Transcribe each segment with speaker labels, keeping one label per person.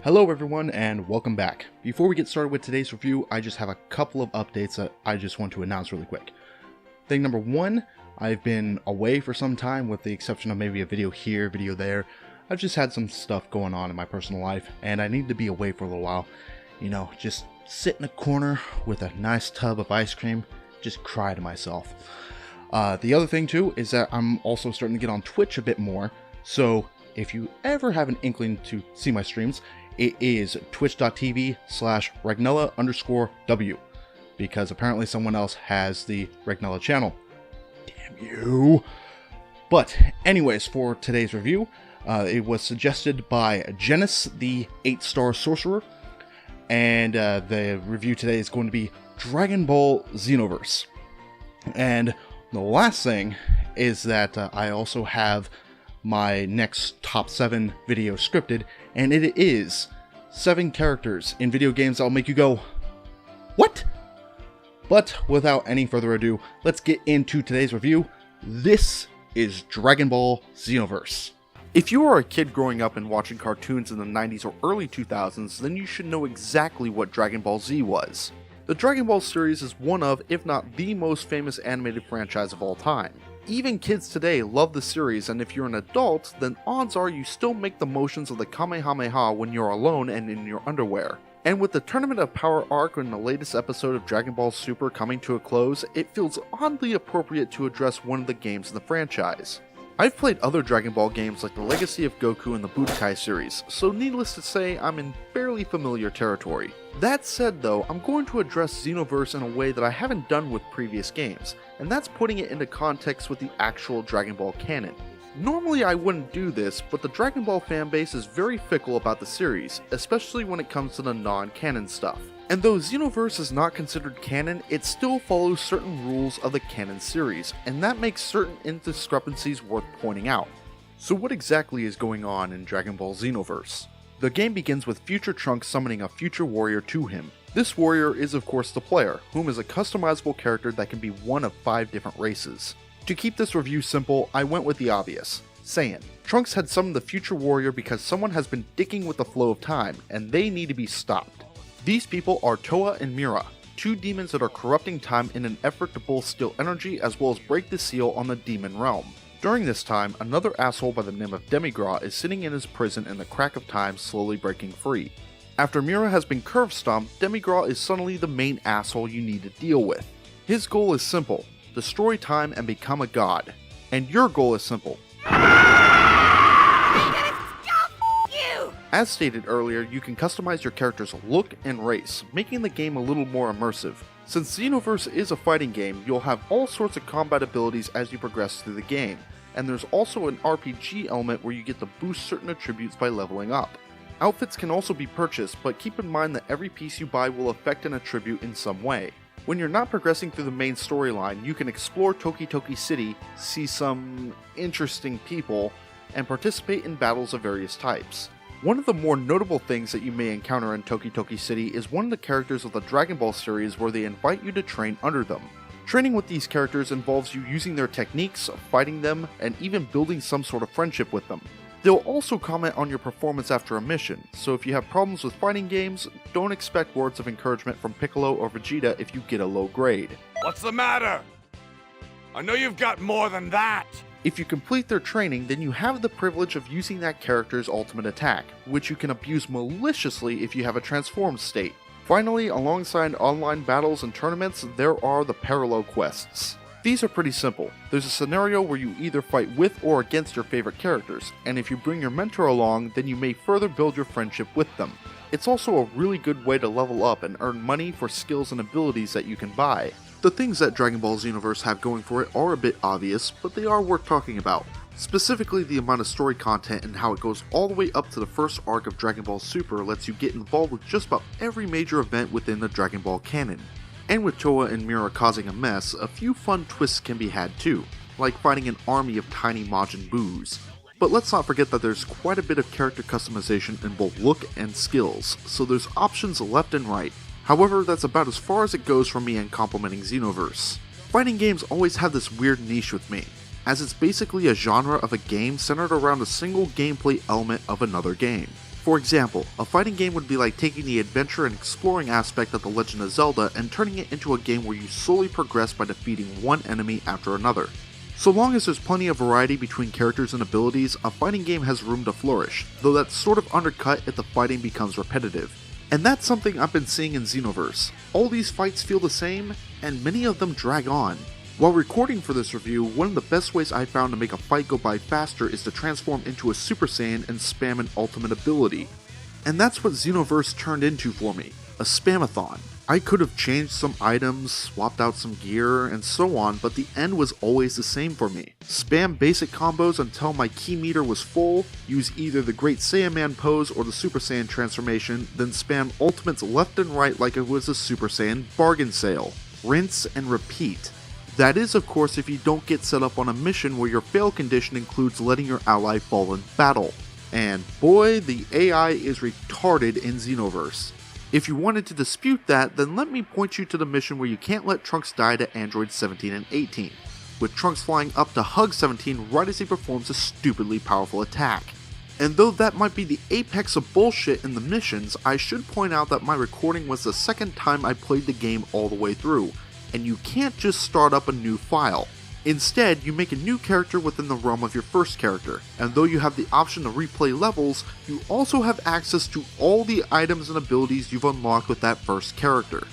Speaker 1: Hello everyone and welcome back. Before we get started with today's review, I just have a couple of updates that I just want to announce really quick. Thing number one, I've been away for some time with the exception of maybe a video here, video there. I've just had some stuff going on in my personal life and I need to be away for a little while. You know, just sit in a corner with a nice tub of ice cream, just cry to myself. The other thing too is that I'm also starting to get on Twitch a bit more, so if you ever have an inkling to see my streams, it is twitch.tv/Regnilla_W, because apparently someone else has the Regnilla channel. Damn you! But anyways, for today's review, it was suggested by Genis, the 8-star sorcerer, and the review today is going to be Dragonball Xenoverse. And the last thing is that I also have my next top 7 video scripted, and it is 7 characters in video games that'll make you go, what? But without any further ado, let's get into today's review. This is Dragonball Xenoverse. If you are a kid growing up and watching cartoons in the 90s or early 2000s, then you should know exactly what Dragon Ball Z was. The Dragon Ball series is one of, if not the most famous animated franchise of all time. Even kids today love the series, and if you're an adult, then odds are you still make the motions of the Kamehameha when you're alone and in your underwear. And with the Tournament of Power arc in the latest episode of Dragon Ball Super coming to a close, it feels oddly appropriate to address one of the games in the franchise. I've played other Dragon Ball games like the Legacy of Goku and the Budokai series, so needless to say, I'm in fairly familiar territory. That said though, I'm going to address Xenoverse in a way that I haven't done with previous games, and that's putting it into context with the actual Dragon Ball canon. Normally I wouldn't do this, but the Dragon Ball fanbase is very fickle about the series, especially when it comes to the non-canon stuff. And though Xenoverse is not considered canon, it still follows certain rules of the canon series, and that makes certain indiscrepancies worth pointing out. So what exactly is going on in Dragon Ball Xenoverse? The game begins with Future Trunks summoning a future warrior to him. This warrior is of course the player, whom is a customizable character that can be one of 5 different races. To keep this review simple, I went with the obvious, Saiyan. Trunks had summoned the future warrior because someone has been dicking with the flow of time, and they need to be stopped. These people are Towa and Mira, 2 demons that are corrupting time in an effort to both steal energy as well as break the seal on the demon realm. During this time, another asshole by the name of Demigras is sitting in his prison in the crack of time, slowly breaking free. After Mira has been curve stomped, Demigras is suddenly the main asshole you need to deal with. His goal is simple, destroy time and become a god. And your goal is simple. As stated earlier, you can customize your character's look and race, making the game a little more immersive. Since Xenoverse is a fighting game, you'll have all sorts of combat abilities as you progress through the game, and there's also an RPG element where you get to boost certain attributes by leveling up. Outfits can also be purchased, but keep in mind that every piece you buy will affect an attribute in some way. When you're not progressing through the main storyline, you can explore Toki Toki City, see some interesting people, and participate in battles of various types. One of the more notable things that you may encounter in Toki Toki City is one of the characters of the Dragon Ball series where they invite you to train under them. Training with these characters involves you using their techniques, fighting them, and even building some sort of friendship with them. They'll also comment on your performance after a mission, so if you have problems with fighting games, don't expect words of encouragement from Piccolo or Vegeta if you get a low grade.
Speaker 2: What's the matter? I know you've got more than that!
Speaker 1: If you complete their training, then you have the privilege of using that character's ultimate attack, which you can abuse maliciously if you have a transformed state. Finally, alongside online battles and tournaments, there are the parallel quests. These are pretty simple. There's a scenario where you either fight with or against your favorite characters, and if you bring your mentor along, then you may further build your friendship with them. It's also a really good way to level up and earn money for skills and abilities that you can buy. The things that Dragon Ball Xenoverse have going for it are a bit obvious, but they are worth talking about. Specifically, the amount of story content and how it goes all the way up to the first arc of Dragon Ball Super lets you get involved with just about every major event within the Dragon Ball canon. And with Towa and Mira causing a mess, a few fun twists can be had too, like fighting an army of tiny Majin Boos. But let's not forget that there's quite a bit of character customization in both look and skills, so there's options left and right. However, that's about as far as it goes from me in complimenting Xenoverse. Fighting games always have this weird niche with me, as it's basically a genre of a game centered around a single gameplay element of another game.
Speaker 3: For example, a fighting game would be like taking the adventure and exploring aspect of The Legend of Zelda and turning it into a game where you slowly progress by defeating one enemy after another. So long as there's plenty of variety between characters and abilities, a fighting game has room to flourish, though that's sort of undercut if the fighting becomes repetitive. And that's something I've been seeing in Xenoverse. All these fights feel the same, and many of them drag on. While recording for this review, one of the best ways I found to make a fight go by faster is to transform into a Super Saiyan and spam an ultimate ability. And that's what Xenoverse turned into for me, a spamathon. I could have changed some items, swapped out some gear, and so on, but the end was always the same for me. Spam basic combos until my ki meter was full, use either the Great Saiyaman pose or the Super Saiyan transformation, then spam ultimates left and right like it was a Super Saiyan bargain sale. Rinse and repeat. That is, of course, if you don't get set up on a mission where your fail condition includes letting your ally fall in battle. And boy, the AI is retarded in Xenoverse. If you wanted to dispute that, then let me point you to the mission where you can't let Trunks die to androids 17 and 18, with Trunks flying up to hug 17 right as he performs a stupidly powerful attack. And though that might be the apex of bullshit in the missions, I should point out that my recording was the second time I played the game all the way through, and you can't just start up a new file. Instead, you make a new character within the realm of your first character, and though you have the option to replay levels, you also have access to all the items and abilities you've unlocked with that first character.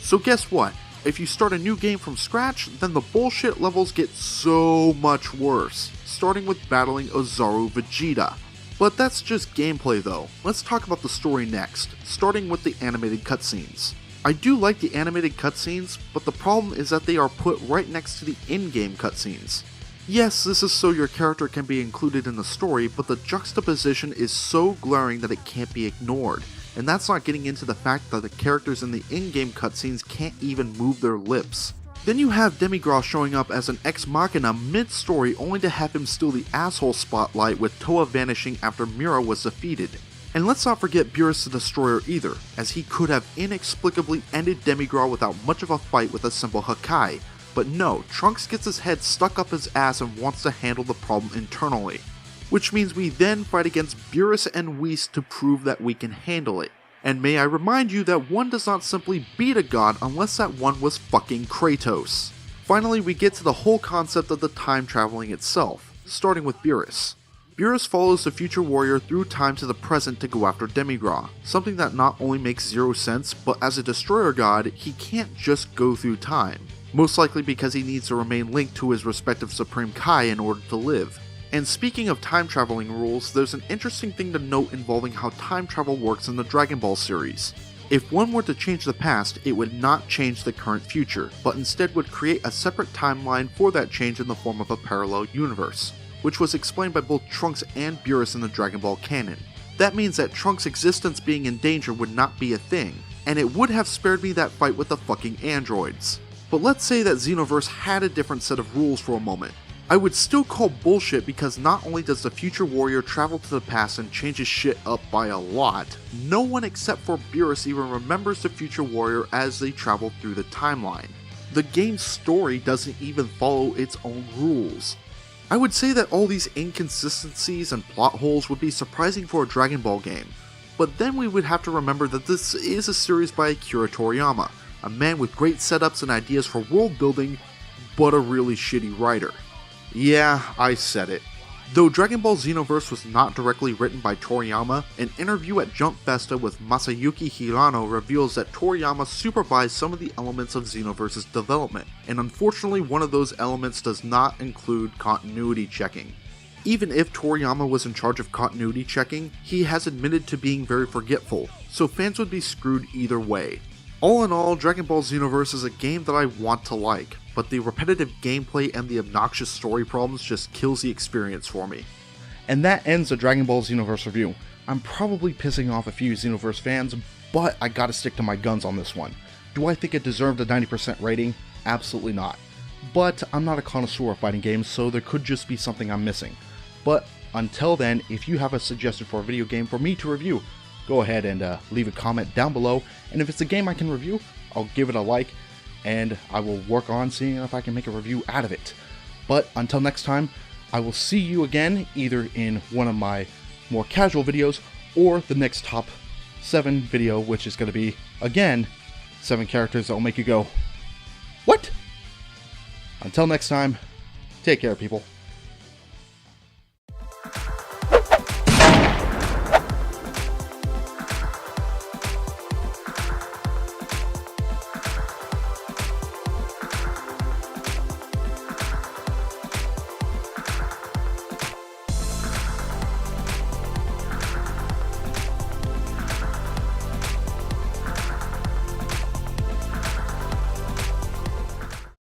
Speaker 3: So guess what? If you start a new game from scratch, then the bullshit levels get so much worse, starting with battling Ozaru Vegeta. But that's just gameplay though. Let's talk about the story next, starting with the animated cutscenes. I do like the animated cutscenes, but the problem is that they are put right next to the in-game cutscenes. Yes, this is so your character can be included in the story, but the juxtaposition is so glaring that it can't be ignored. And that's not getting into the fact that the characters in the in-game cutscenes can't even move their lips. Then you have Demigra showing up as an ex machina mid-story only to have him steal the asshole spotlight with Toa vanishing after Mira was defeated. And let's not forget Beerus the Destroyer either, as he could have inexplicably ended Demigra without much of a fight with a simple Hakai. But no, Trunks gets his head stuck up his ass and wants to handle the problem internally. Which means we then fight against Beerus and Whis to prove that we can handle it. And may I remind you that one does not simply beat a god unless that one was fucking Kratos. Finally, we get to the whole concept of the time traveling itself, starting with Beerus. Beerus follows the future warrior through time to the present to go after Demigra, something that not only makes zero sense, but as a destroyer god, he can't just go through time, most likely because he needs to remain linked to his respective Supreme Kai in order to live. And speaking of time traveling rules, there's an interesting thing to note involving how time travel works in the Dragon Ball series. If one were to change the past, it would not change the current future, but instead would create a separate timeline for that change in the form of a parallel universe, which was explained by both Trunks and Beerus in the Dragon Ball canon. That means that Trunks' existence being in danger would not be a thing, and it would have spared me that fight with the fucking androids. But let's say that Xenoverse had a different set of rules for a moment. I would still call bullshit because not only does the future warrior travel to the past and change his shit up by a lot, no one except for Beerus even remembers the future warrior as they travel through the timeline. The game's story doesn't even follow its own rules. I would say that all these inconsistencies and plot holes would be surprising for a Dragon Ball game, but then we would have to remember that this is a series by Akira Toriyama, a man with great setups and ideas for world building, but a really shitty writer. Yeah, I said it. Though Dragon Ball Xenoverse was not directly written by Toriyama, an interview at Jump Festa with Masayuki Hirano reveals that Toriyama supervised some of the elements of Xenoverse's development, and unfortunately one of those elements does not include continuity checking. Even if Toriyama was in charge of continuity checking, he has admitted to being very forgetful, so fans would be screwed either way. All in all, Dragon Ball Xenoverse is a game that I want to like, but the repetitive gameplay and the obnoxious story problems just kills the experience for me.
Speaker 1: And that ends the Dragon Ball Xenoverse review. I'm probably pissing off a few Xenoverse fans, but I gotta stick to my guns on this one. Do I think it deserved a 90% rating? Absolutely not. But I'm not a connoisseur of fighting games, so there could just be something I'm missing. But until then, if you have a suggestion for a video game for me to review, go ahead and leave a comment down below, and if it's a game I can review, I'll give it a like, and I will work on seeing if I can make a review out of it. But until next time, I will see you again, either in one of my more casual videos, or the next top 7 video, which is going to be, again, 7 characters that will make you go, what? Until next time, take care, people.